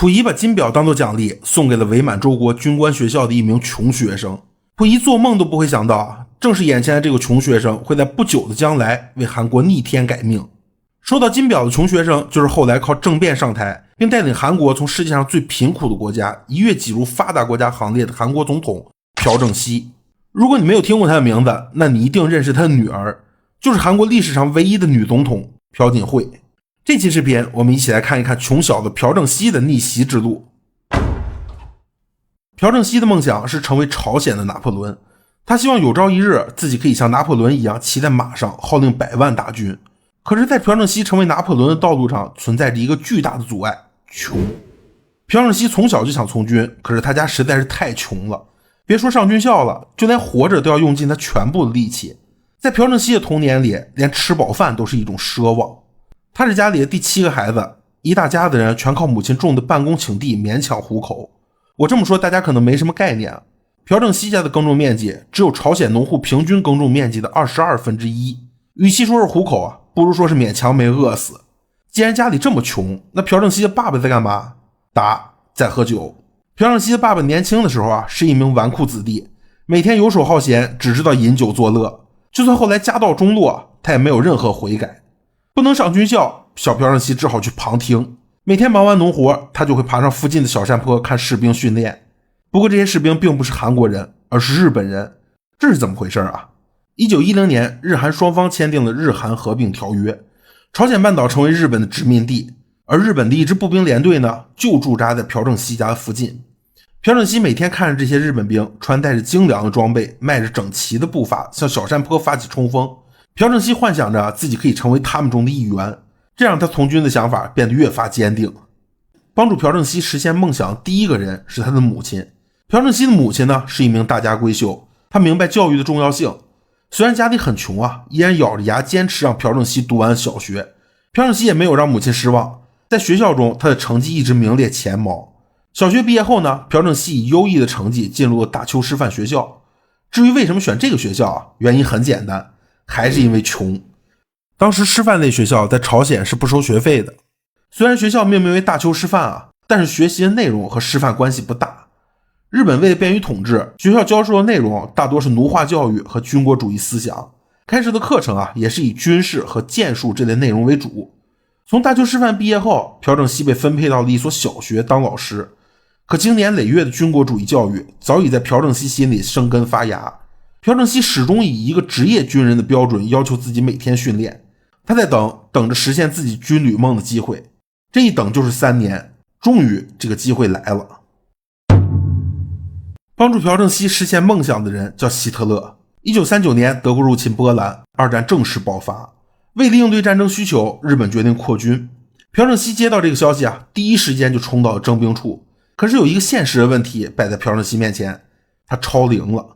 溥仪把金表当作奖励送给了伪满洲国军官学校的一名穷学生。溥仪做梦都不会想到，正是眼前的这个穷学生会在不久的将来为韩国逆天改命。收到金表的穷学生就是后来靠政变上台，并带领韩国从世界上最贫苦的国家一跃挤入发达国家行列的韩国总统朴正熙。如果你没有听过他的名字，那你一定认识他的女儿，就是韩国历史上唯一的女总统朴槿惠。这期视频我们一起来看一看穷小子朴正熙的逆袭之路。朴正熙的梦想是成为朝鲜的拿破仑，他希望有朝一日自己可以像拿破仑一样骑在马上号令100万大军。可是在朴正熙成为拿破仑的道路上存在着一个巨大的阻碍，穷。朴正熙从小就想从军，可是他家实在是太穷了，别说上军校了，就连活着都要用尽他全部的力气。在朴正熙的童年里，连吃饱饭都是一种奢望。他是家里的第7个孩子，一大家子人全靠母亲种的半公顷地勉强糊口。我这么说大家可能没什么概念，朴正熙家的耕种面积只有朝鲜农户平均耕种面积的1/22。与其说是糊口啊，不如说是勉强没饿死。既然家里这么穷，那朴正熙的爸爸在干嘛？答：在喝酒。朴正熙的爸爸年轻的时候啊，是一名纨绔子弟，每天游手好闲，只知道饮酒作乐。就算后来家道中落，他也没有任何悔改。不能上军校，小朴正熙只好去旁听。每天忙完农活，他就会爬上附近的小山坡看士兵训练。不过这些士兵并不是韩国人，而是日本人。这是怎么回事啊？1910年，日韩双方签订了日韩合并条约，朝鲜半岛成为日本的殖民地，而日本的一支步兵连队呢，就驻扎在朴正熙家的附近。朴正熙每天看着这些日本兵穿戴着精良的装备，迈着整齐的步伐向小山坡发起冲锋。朴正熙幻想着自己可以成为他们中的一员，这让他从军的想法变得越发坚定。帮助朴正熙实现梦想第一个人是他的母亲。朴正熙的母亲呢，是一名大家闺秀，她明白教育的重要性。虽然家里很穷啊，依然咬着牙坚持让朴正熙读完小学。朴正熙也没有让母亲失望，在学校中他的成绩一直名列前茅。小学毕业后呢，朴正熙以优异的成绩进入了大邱师范学校。至于为什么选这个学校啊，原因很简单，还是因为穷。当时师范类学校在朝鲜是不收学费的，虽然学校命名为大邱师范啊，但是学习的内容和师范关系不大。日本为了便于统治，学校教授的内容大多是奴化教育和军国主义思想，开设的课程啊也是以军事和剑术这类内容为主。从大邱师范毕业后，朴正熙被分配到了一所小学当老师，可经年累月的军国主义教育早已在朴正熙心里生根发芽。朴正熙始终以一个职业军人的标准要求自己每天训练，他在等着实现自己军旅梦的机会。这一等就是3年，终于这个机会来了。帮助朴正熙实现梦想的人叫希特勒。1939年，德国入侵波兰，二战正式爆发。为了应对战争需求，日本决定扩军。朴正熙接到这个消息啊，第一时间就冲到了征兵处。可是有一个现实的问题摆在朴正熙面前，他超龄了。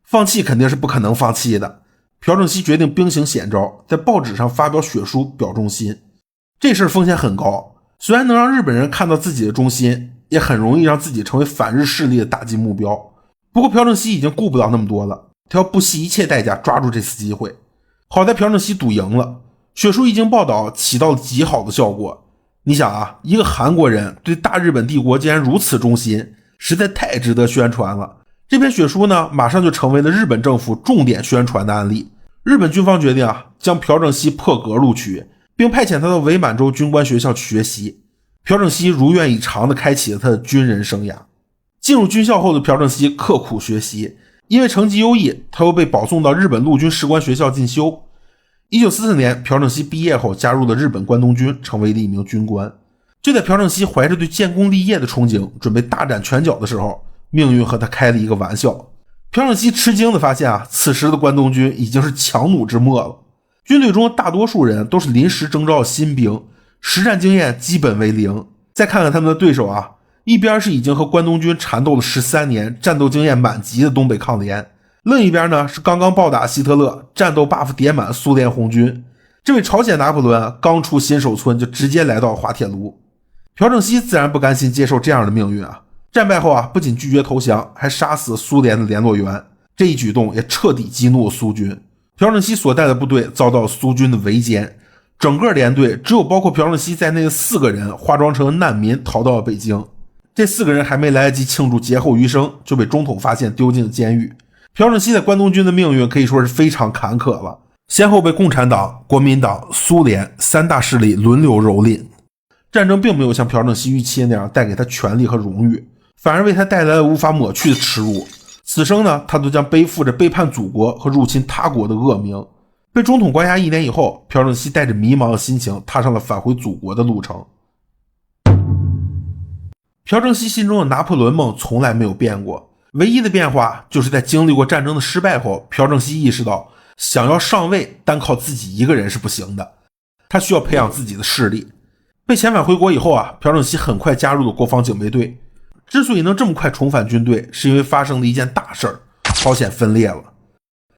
放弃肯定是不可能放弃的，朴正熙决定兵行险招，在报纸上发表血书表忠心。这事风险很高，虽然能让日本人看到自己的忠心，也很容易让自己成为反日势力的打击目标。不过朴正熙已经顾不到那么多了，他要不惜一切代价抓住这次机会。好在朴正熙赌赢了，血书一经报道起到了极好的效果。你想啊，一个韩国人对大日本帝国竟然如此忠心，实在太值得宣传了。这篇血书呢，马上就成为了日本政府重点宣传的案例。日本军方决定啊，将朴正熙破格录取，并派遣他到伪满洲军官学校去学习。朴正熙如愿以偿地开启了他的军人生涯。进入军校后的朴正熙刻苦学习，因为成绩优异，他又被保送到日本陆军士官学校进修。1944年，朴正熙毕业后加入了日本关东军，成为了一名军官。就在朴正熙怀着对建功立业的憧憬，准备大展拳脚的时候，命运和他开了一个玩笑。朴正熙吃惊地发现啊，此时的关东军已经是强弩之末了。军队中大多数人都是临时征召的新兵，实战经验基本为零。再看看他们的对手啊，一边是已经和关东军缠斗了13年，战斗经验满级的东北抗联，另一边呢是刚刚暴打希特勒，战斗 buff 叠满苏联红军。这位朝鲜拿破仑刚出新手村就直接来到了滑铁卢。朴正熙自然不甘心接受这样的命运啊，战败后啊，不仅拒绝投降，还杀死苏联的联络员。这一举动也彻底激怒了苏军。朴正熙所带的部队遭到苏军的围歼，整个连队只有包括朴正熙在内的4个人化妆成难民逃到了北京。这4个人还没来得及庆祝劫后余生，就被中统发现丢进了监狱。朴正熙在关东军的命运可以说是非常坎坷了，先后被共产党、国民党、苏联3大势力轮流蹂躏。战争并没有像朴正熙预期的那样带给他权力和荣誉，反而为他带来了无法抹去的耻辱。此生呢，他都将背负着背叛祖国和入侵他国的恶名。被中统关押1年以后，朴正熙带着迷茫的心情踏上了返回祖国的路程。朴正熙心中的拿破仑梦从来没有变过，唯一的变化就是在经历过战争的失败后，朴正熙意识到想要上位单靠自己一个人是不行的，他需要培养自己的势力。被遣返回国以后朴正熙很快加入了国防警备队。之所以能这么快重返军队，是因为发生了一件大事儿，朝鲜分裂了。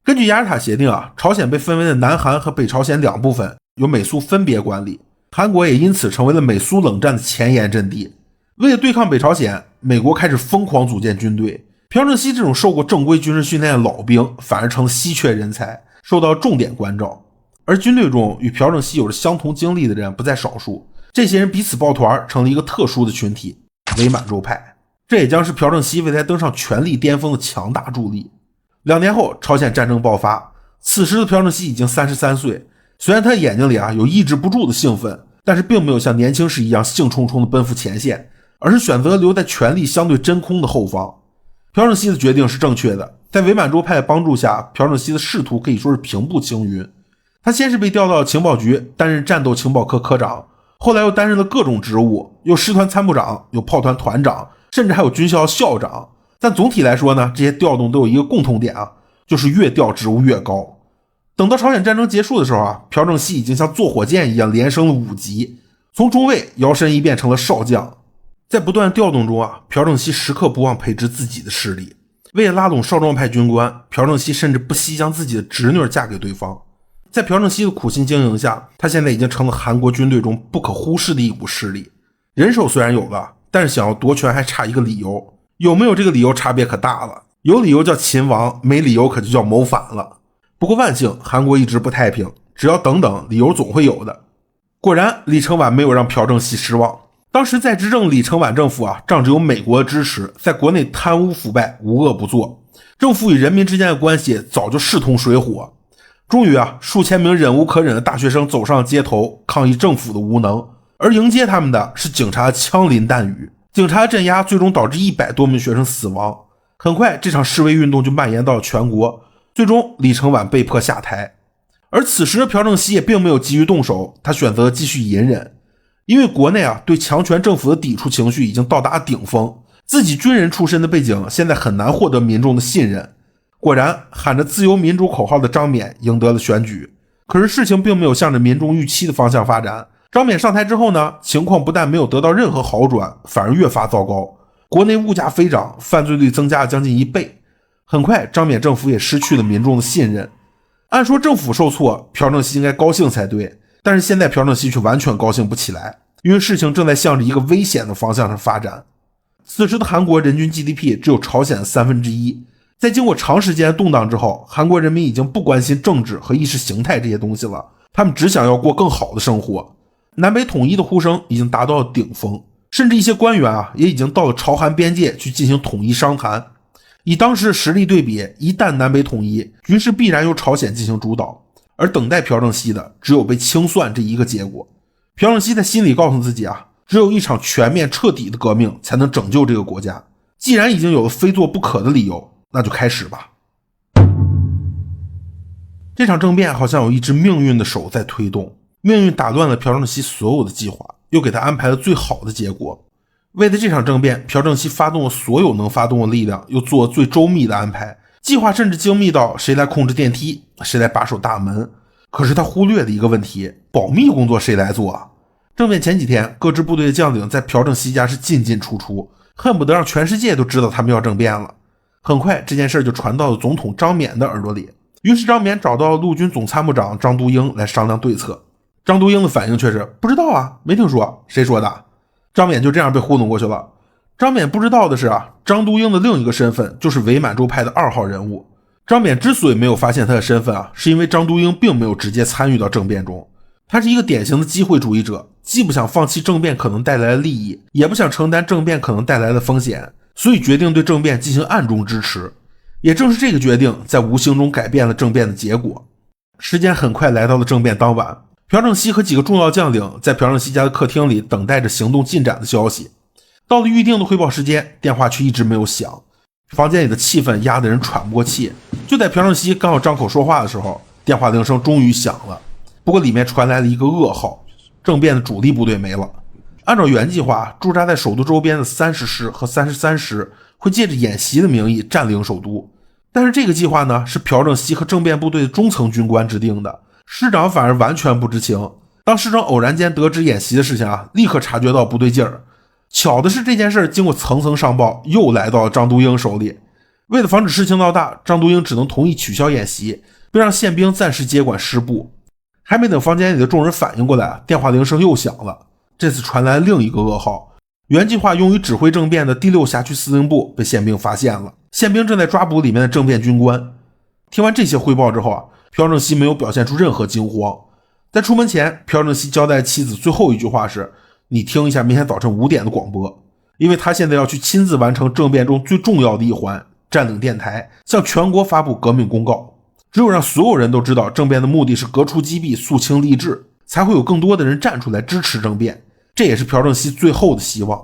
根据雅尔塔协定朝鲜被分为了南韩和北朝鲜2部分，由美苏分别管理，韩国也因此成为了美苏冷战的前沿阵地。为了对抗北朝鲜，美国开始疯狂组建军队。朴正熙这种受过正规军事训练的老兵反而成了稀缺人才，受到重点关照。而军队中与朴正熙有着相同经历的人不在少数，这些人彼此抱团，成了一个特殊的群体——伪满洲派。这也将是朴正熙未来登上权力巅峰的强大助力。2年后，朝鲜战争爆发，此时的朴正熙已经33岁。虽然他眼睛里有抑制不住的兴奋，但是并没有像年轻时一样兴冲冲的奔赴前线，而是选择留在权力相对真空的后方。朴正熙的决定是正确的，在伪满洲派的帮助下，朴正熙的仕途可以说是平步青云。他先是被调到情报局担任战斗情报科科长，后来又担任了各种职务，有师团参谋长，有炮团团长，甚至还有军校校长。但总体来说呢，这些调动都有一个共同点就是越调职务越高。等到朝鲜战争结束的时候朴正熙已经像坐火箭一样连升了5级，从中尉摇身一变成了少将。在不断调动中朴正熙时刻不忘培植自己的势力。为了拉拢少壮派军官，朴正熙甚至不惜将自己的侄女嫁给对方。在朴正熙的苦心经营下，他现在已经成了韩国军队中不可忽视的一股势力。人手虽然有了，但是想要夺权还差一个理由。有没有这个理由差别可大了，有理由叫秦王，没理由可就叫谋反了。不过万幸，韩国一直不太平，只要等等，理由总会有的。果然，李承晚没有让朴正熙失望。当时在执政李承晚政府仗着有美国的支持，在国内贪污腐败，无恶不作，政府与人民之间的关系早就势同水火。终于数千名忍无可忍的大学生走上街头抗议政府的无能，而迎接他们的是警察的枪林弹雨。警察镇压最终导致100多名学生死亡。很快这场示威运动就蔓延到了全国，最终李承晚被迫下台。而此时的朴正熙也并没有急于动手，他选择继续隐忍。因为国内对强权政府的抵触情绪已经到达顶峰，自己军人出身的背景现在很难获得民众的信任。果然，喊着自由民主口号的张冕赢得了选举。可是事情并没有向着民众预期的方向发展。张冕上台之后呢，情况不但没有得到任何好转，反而越发糟糕。国内物价飞涨，犯罪率增加了将近1倍。很快，张冕政府也失去了民众的信任。按说政府受挫，朴正熙应该高兴才对，但是现在朴正熙却完全高兴不起来，因为事情正在向着一个危险的方向上发展。此时的韩国人均 GDP 只有朝鲜的1/3，在经过长时间的动荡之后，韩国人民已经不关心政治和意识形态这些东西了，他们只想要过更好的生活。南北统一的呼声已经达到了顶峰，甚至一些官员也已经到了朝韩边界去进行统一商谈。以当时的实力对比，一旦南北统一，局势必然由朝鲜进行主导，而等待朴正熙的只有被清算这一个结果。朴正熙在心里告诉自己只有一场全面彻底的革命才能拯救这个国家。既然已经有了非做不可的理由，那就开始吧。这场政变好像有一只命运的手在推动，命运打乱了朴正熙所有的计划，又给他安排了最好的结果。为了这场政变，朴正熙发动了所有能发动的力量，又做了最周密的安排，计划甚至精密到谁来控制电梯，谁来把守大门。可是他忽略了一个问题，保密工作谁来做政变前几天，各支部队的将领在朴正熙家是进进出出，恨不得让全世界都知道他们要政变了。很快这件事就传到了总统张冕的耳朵里，于是张冕找到陆军总参谋长张都英来商量对策。张都英的反应却是不知道没听说，谁说的？张冕就这样被糊弄过去了。张冕不知道的是张都英的另一个身份就是伪满洲派的2号人物。张冕之所以没有发现他的身份是因为张都英并没有直接参与到政变中。他是一个典型的机会主义者，既不想放弃政变可能带来的利益，也不想承担政变可能带来的风险，所以决定对政变进行暗中支持。也正是这个决定在无形中改变了政变的结果。时间很快来到了政变当晚，朴正熙和几个重要将领在朴正熙家的客厅里等待着行动进展的消息。到了预定的汇报时间，电话却一直没有响，房间里的气氛压得人喘不过气。就在朴正熙刚要张口说话的时候，电话铃声终于响了。不过里面传来了一个噩耗，政变的主力部队没了。按照原计划，驻扎在首都周边的30师和33师会借着演习的名义占领首都，但是这个计划呢，是朴正熙和政变部队的中层军官制定的，师长反而完全不知情。当师长偶然间得知演习的事情立刻察觉到不对劲儿。巧的是，这件事经过层层上报，又来到了张都英手里。为了防止事情闹大，张都英只能同意取消演习，并让宪兵暂时接管师部。还没等房间里的众人反应过来，电话铃声又响了。这次传来另一个噩耗，原计划用于指挥政变的第6辖区司令部被宪兵发现了，宪兵正在抓捕里面的政变军官。听完这些汇报之后朴正熙没有表现出任何惊慌。在出门前，朴正熙交代妻子最后一句话是：你听一下明天早晨5点的广播，因为他现在要去亲自完成政变中最重要的一环，占领电台，向全国发布革命公告。只有让所有人都知道政变的目的是革除积弊，肃清吏治，才会有更多的人站出来支持政变。这也是朴正熙最后的希望。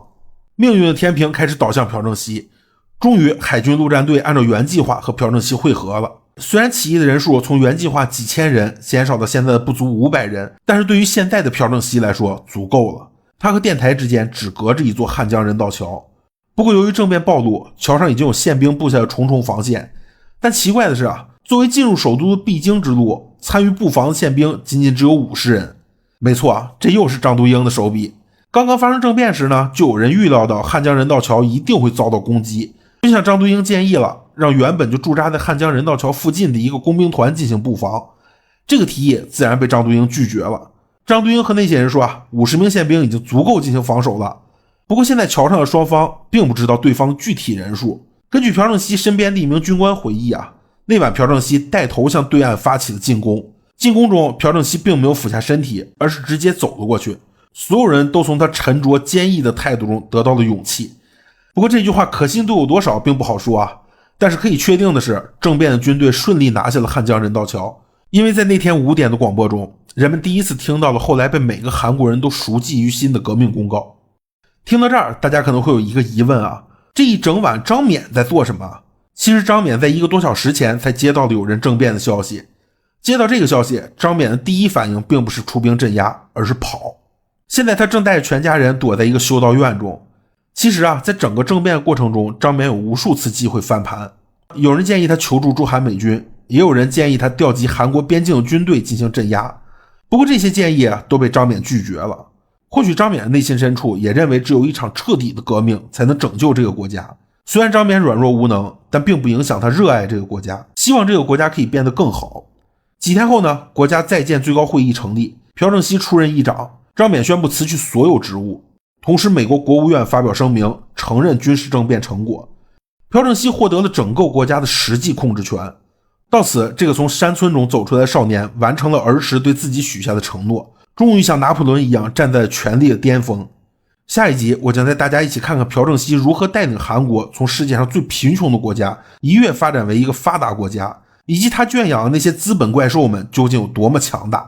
命运的天平开始倒向朴正熙，终于海军陆战队按照原计划和朴正熙会合了。虽然起义的人数从原计划几千人减少到现在的不足500人，但是对于现在的朴正熙来说足够了。他和电台之间只隔着一座汉江人道桥。不过由于政变暴露，桥上已经有宪兵布下了重重防线。但奇怪的是作为进入首都的必经之路，参与布防的宪兵仅仅只有50人。没错这又是张都英的手笔。刚刚发生政变时呢，就有人预料到汉江人道桥一定会遭到攻击，就向张都英建议了，让原本就驻扎在汉江人道桥附近的一个工兵团进行布防。这个提议自然被张都英拒绝了。张都英和那些人说50名宪兵已经足够进行防守了。不过现在桥上的双方并不知道对方的具体人数。根据朴正熙身边的一名军官回忆那晚朴正熙带头向对岸发起了进攻。进攻中朴正熙并没有俯下身体，而是直接走了过去。所有人都从他沉着坚毅的态度中得到了勇气。不过这句话可信度有多少并不好说但是可以确定的是，政变的军队顺利拿下了汉江人道桥。因为在那天5点的广播中，人们第一次听到了后来被每个韩国人都熟记于心的革命公告。听到这儿，大家可能会有一个疑问这一整晚张冕在做什么？其实张冕在1个多小时前才接到了有人政变的消息。接到这个消息，张冕的第一反应并不是出兵镇压，而是跑。现在他正带着全家人躲在一个修道院中。其实在整个政变过程中，张冕有无数次机会翻盘。有人建议他求助驻韩美军，也有人建议他调集韩国边境的军队进行镇压。不过这些建议都被张冕拒绝了。或许张冕内心深处也认为只有一场彻底的革命才能拯救这个国家。虽然张冕软弱无能，但并不影响他热爱这个国家，希望这个国家可以变得更好。几天后呢，国家再建最高会议成立，朴正熙出任议长，张冕宣布辞去所有职务。同时美国国务院发表声明，承认军事政变成果。朴正熙获得了整个国家的实际控制权。到此，这个从山村中走出来的少年完成了儿时对自己许下的承诺，终于像拿破仑一样站在权力的巅峰。下一集我将带大家一起看看朴正熙如何带领韩国从世界上最贫穷的国家一跃发展为一个发达国家，以及他圈养的那些资本怪兽们究竟有多么强大。